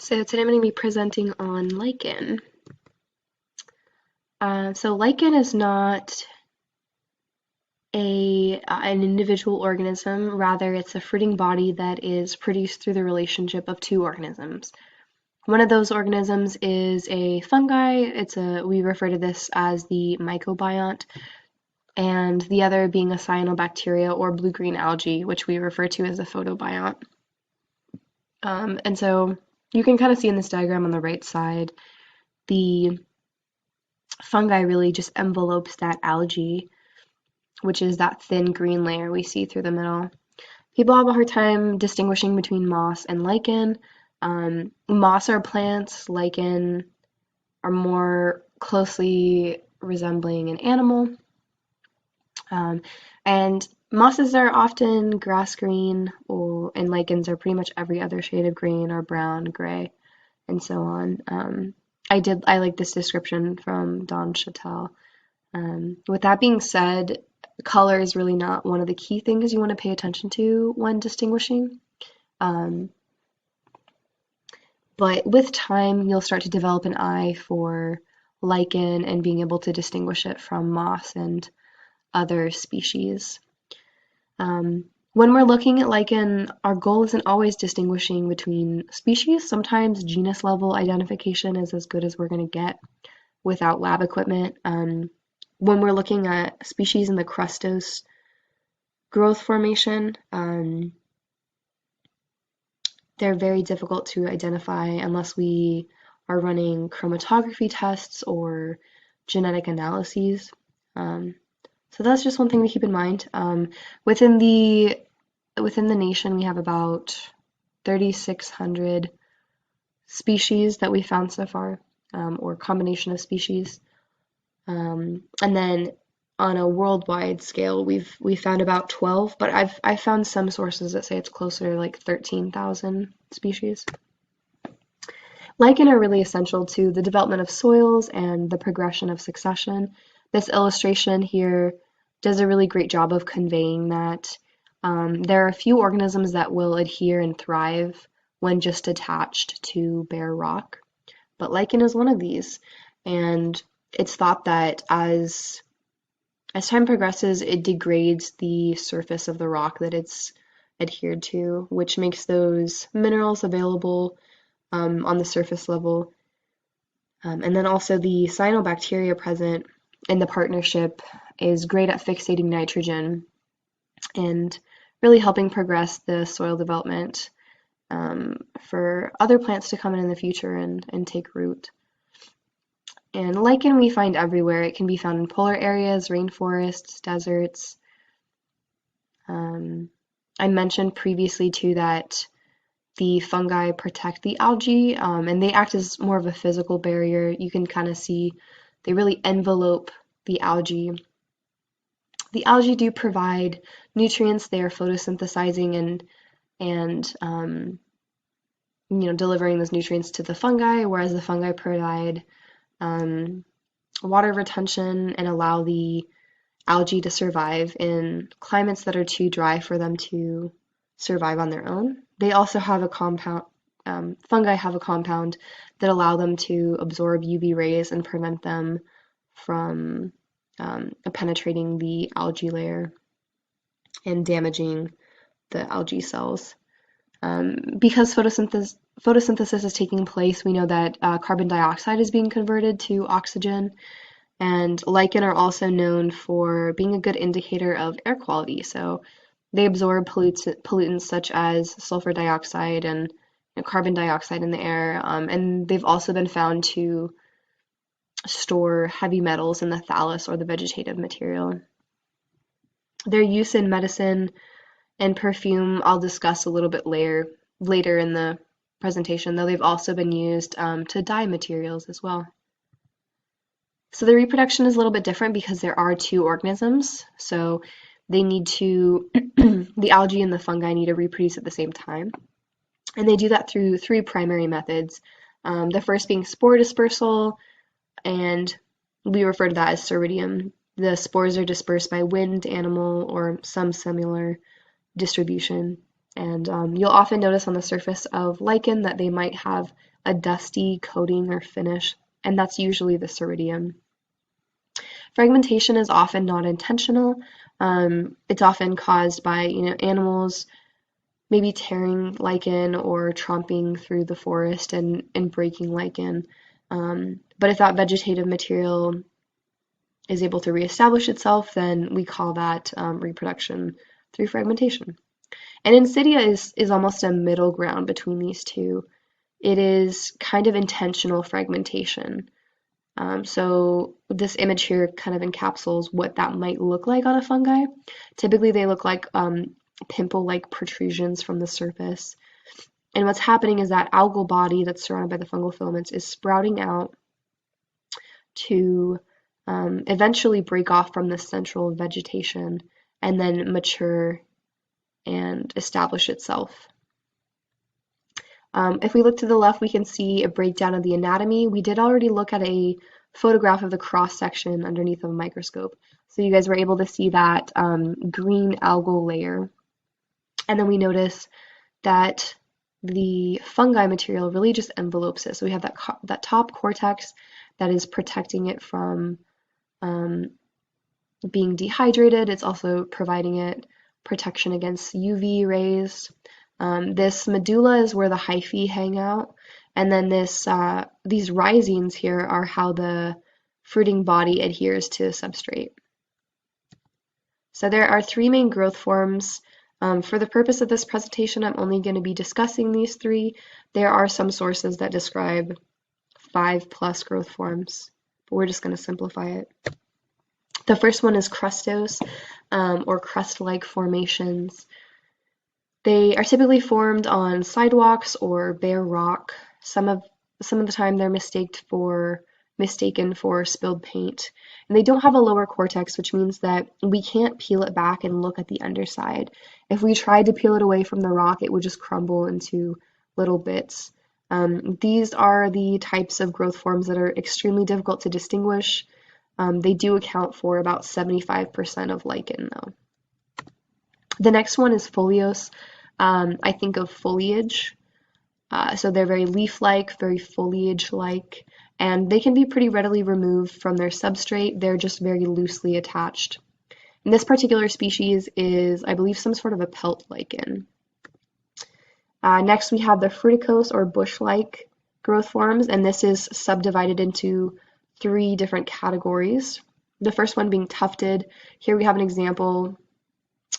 So today I'm going to be presenting on lichen. So lichen is not an individual organism, rather it's a fruiting body that is produced through the relationship of two organisms. One of those organisms is a fungi. We refer to this as the mycobiont, and the other being a cyanobacteria or blue-green algae, which we refer to as a photobiont. And so you can kind of see in this diagram on the right side, the fungi really just envelopes that algae, which is that thin green layer we see through the middle. People have a hard time distinguishing between moss and lichen. Moss are plants, lichen are more closely resembling an animal. And mosses are often grass green, and lichens are pretty much every other shade of green or brown, gray, and so on. I like this description from Don Chattel. With that being said, color is really not one of the key things you want to pay attention to when distinguishing. But with time, you'll start to develop an eye for lichen and being able to distinguish it from moss and other species. When we're looking at lichen, our goal isn't always distinguishing between species. Sometimes genus level identification is as good as we're going to get without lab equipment. When we're looking at species in the crustose growth formation, they're very difficult to identify unless we are running chromatography tests or genetic analyses. So that's just one thing to keep in mind. Within the nation, we have about 3,600 species that we found so far, or combination of species. And then on a worldwide scale, we found about 12, but I've found some sources that say it's closer to like 13,000 species. Lichen are really essential to the development of soils and the progression of succession. This illustration here does a really great job of conveying that there are a few organisms that will adhere and thrive when just attached to bare rock, but lichen is one of these, and it's thought that as time progresses, it degrades the surface of the rock that it's adhered to, which makes those minerals available on the surface level. And then also the cyanobacteria present in the partnership is great at fixating nitrogen and really helping progress the soil development for other plants to come in the future and take root. And lichen we find everywhere. It can be found in polar areas, rainforests, deserts. I mentioned previously too that the fungi protect the algae, and they act as more of a physical barrier. You can kind of see they really envelope the algae. The algae do provide nutrients. They are photosynthesizing and delivering those nutrients to the fungi, whereas the fungi provide water retention and allow the algae to survive in climates that are too dry for them to survive on their own. They also have a compound, fungi have a compound that allow them to absorb UV rays and prevent them from penetrating the algae layer and damaging the algae cells. Because photosynthesis is taking place, we know that carbon dioxide is being converted to oxygen, and lichen are also known for being a good indicator of air quality. So they absorb pollutants such as sulfur dioxide and carbon dioxide in the air, and they've also been found to store heavy metals in the thallus or the vegetative material. Their use in medicine and perfume I'll discuss a little bit later in the presentation, though they've also been used to dye materials as well. So the reproduction is a little bit different because there are two organisms, so they need to, the algae and the fungi need to reproduce at the same time. And they do that through three primary methods. The first being spore dispersal, and we refer to that as ceridium. The spores are dispersed by wind, animal, or some similar distribution. And you'll often notice on the surface of lichen that they might have a dusty coating or finish, and that's usually the ceridium. Fragmentation is often not intentional. It's often caused by animals maybe tearing lichen or tromping through the forest and breaking lichen. But if that vegetative material is able to reestablish itself, then we call that reproduction through fragmentation. And insidia is almost a middle ground between these two. It is kind of intentional fragmentation. So this image here kind of encapsulates what that might look like on a fungi. Typically they look like pimple-like protrusions from the surface. And what's happening is that algal body that's surrounded by the fungal filaments is sprouting out to eventually break off from the central vegetation and then mature and establish itself. If we look to the left, we can see a breakdown of the anatomy. We did already look at a photograph of the cross-section underneath of a microscope. So you guys were able to see that green algal layer. And then we notice that the fungi material really just envelopes it. So we have that top cortex that is protecting it from being dehydrated. It's also providing it protection against UV rays. This medulla is where the hyphae hang out, and then these rhizines here are how the fruiting body adheres to the substrate. So there are three main growth forms. For the purpose of this presentation, I'm only going to be discussing these three. There are some sources that describe 5+ growth forms, but we're just going to simplify it. The first one is crustose, or crust-like formations. They are typically formed on sidewalks or bare rock. Some of the time they're mistaken for spilled paint. And they don't have a lower cortex, which means that we can't peel it back and look at the underside. If we tried to peel it away from the rock, it would just crumble into little bits. These are the types of growth forms that are extremely difficult to distinguish. They do account for about 75% of lichen, though. The next one is foliose. I think of foliage. So they're very leaf-like, very foliage-like, and they can be pretty readily removed from their substrate. They're just very loosely attached. And this particular species is, I believe, some sort of a pelt lichen. Next, we have the fruticose or bush-like growth forms, and this is subdivided into 3 different categories. The first one being tufted. Here we have an example.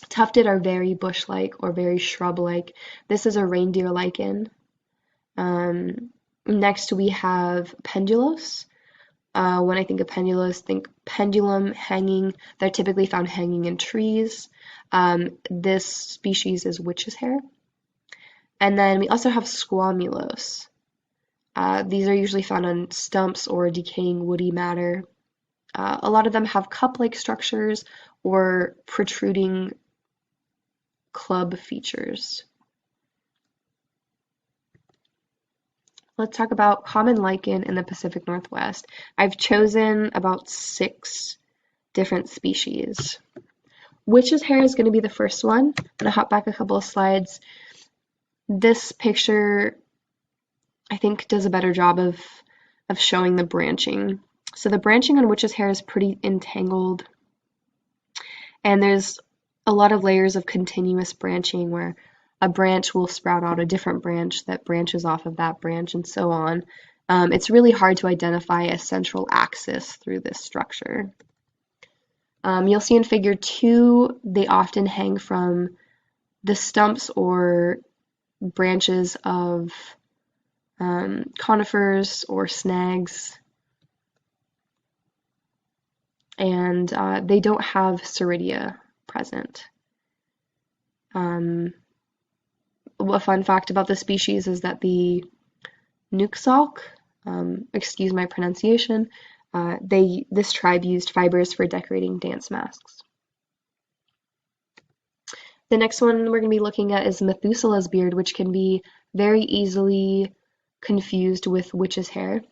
Tufted are very bush-like or very shrub-like. This is a reindeer lichen. Next we have pendulose. When I think of pendulose, think pendulum hanging. They're typically found hanging in trees. This species is witch's hair. And then we also have squamulose. These are usually found on stumps or decaying woody matter. A lot of them have cup-like structures or protruding club features. Let's talk about common lichen in the Pacific Northwest. I've chosen about 6 different species. Witch's hair is going to be the first one. I'm going to hop back a couple of slides. This picture, I think, does a better job of showing the branching. So the branching on witch's hair is pretty entangled, and there's a lot of layers of continuous branching where a branch will sprout out a different branch that branches off of that branch, and so on. It's really hard to identify a central axis through this structure. You'll see in figure 2, they often hang from the stumps or branches of conifers or snags, and they don't have ceridia present. A fun fact about the species is that the Nuxalk, excuse my pronunciation, this tribe used fibers for decorating dance masks. The next one we're going to be looking at is Methuselah's beard, which can be very easily confused with witch's hair.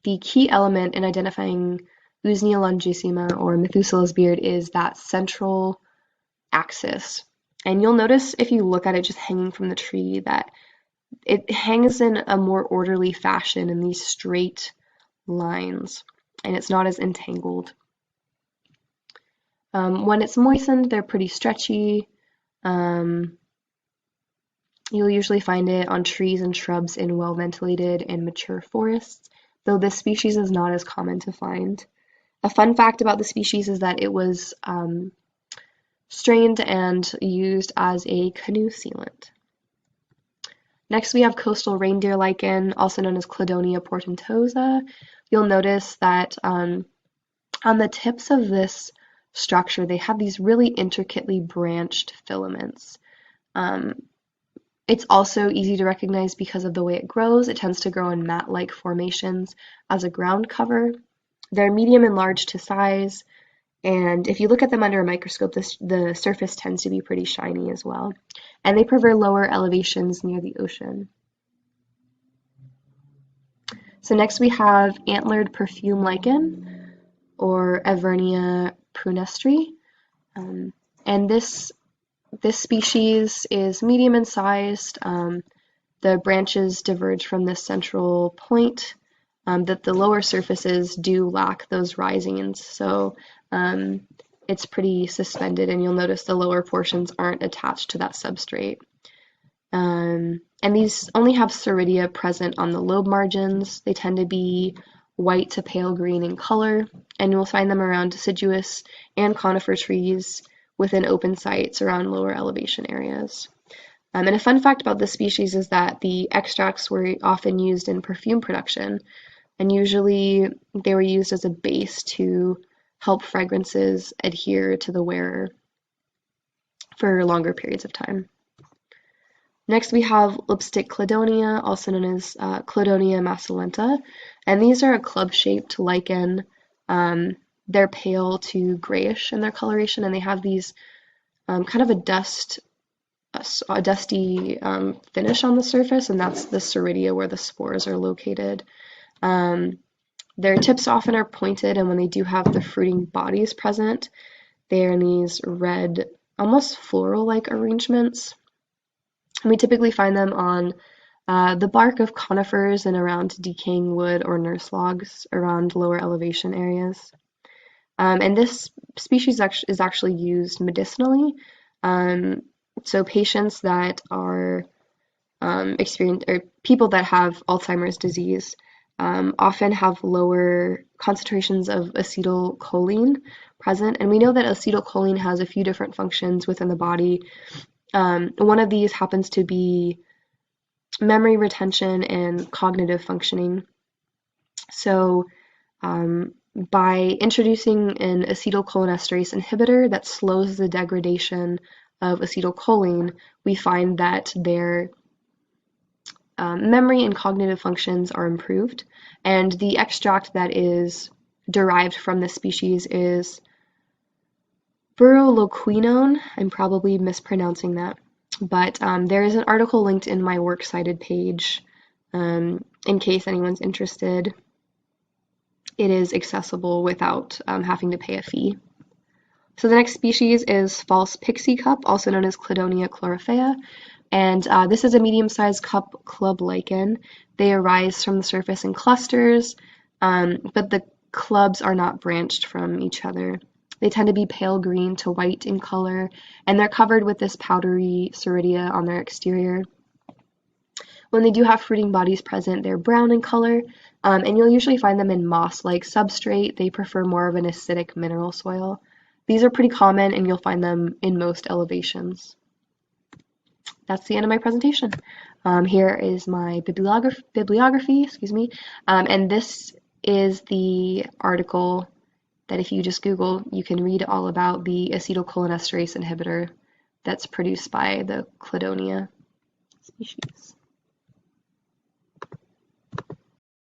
The key element in identifying Usnea longissima or Methuselah's beard is that central axis. And you'll notice if you look at it just hanging from the tree that It hangs in a more orderly fashion in these straight lines, and it's not as entangled. When it's moistened, they're pretty stretchy. Um, you'll usually find it on trees and shrubs in well-ventilated and mature forests, though this species is not as common to find. A fun fact about the species is that it was strained and used as a canoe sealant. Next, we have coastal reindeer lichen, also known as Cladonia portentosa. You'll notice that on the tips of this structure, they have these really intricately branched filaments. It's also easy to recognize because of the way it grows. It tends to grow in mat-like formations as a ground cover. They're medium and large to size, and if you look at them under a microscope, the surface tends to be pretty shiny as well. And they prefer lower elevations near the ocean. So next we have antlered perfume lichen, or Evernia prunestri. And this species is medium in size. The branches diverge from this central point that the lower surfaces do lack those risings. So it's pretty suspended, and you'll notice the lower portions aren't attached to that substrate. And these only have ceridia present on the lobe margins. They tend to be white to pale green in color, and you'll find them around deciduous and conifer trees within open sites around lower elevation areas. And a fun fact about this species is that the extracts were often used in perfume production, and usually they were used as a base to help fragrances adhere to the wearer for longer periods of time. Next, we have lipstick cladonia, also known as Cladonia macilenta, and these are a club-shaped lichen. They're pale to grayish in their coloration, and they have these kind of a dusty finish on the surface, and that's the ceridia where the spores are located. Their tips often are pointed, and when they do have the fruiting bodies present, they are in these red, almost floral-like arrangements. We typically find them on the bark of conifers and around decaying wood or nurse logs around lower elevation areas. And this species is actually used medicinally. So patients that are people that have Alzheimer's disease often have lower concentrations of acetylcholine present. And we know that acetylcholine has a few different functions within the body. One of these happens to be memory retention and cognitive functioning. So by introducing an acetylcholinesterase inhibitor that slows the degradation of acetylcholine, we find that their memory and cognitive functions are improved. And the extract that is derived from this species is burroloquinone. I'm probably mispronouncing that, but there is an article linked in my works cited page in case anyone's interested. It is accessible without having to pay a fee. So the next species is false pixie cup, also known as Cladonia chlorophaea, and this is a medium-sized cup club lichen. They arise from the surface in clusters, but the clubs are not branched from each other. They tend to be pale green to white in color, and they're covered with this powdery ceridia on their exterior. When they do have fruiting bodies present, they're brown in color, and you'll usually find them in moss-like substrate. They prefer more of an acidic mineral soil. These are pretty common, and you'll find them in most elevations. That's the end of my presentation. Here is my bibliography, and this is the article that if you just Google, you can read all about the acetylcholinesterase inhibitor that's produced by the Cladonia species.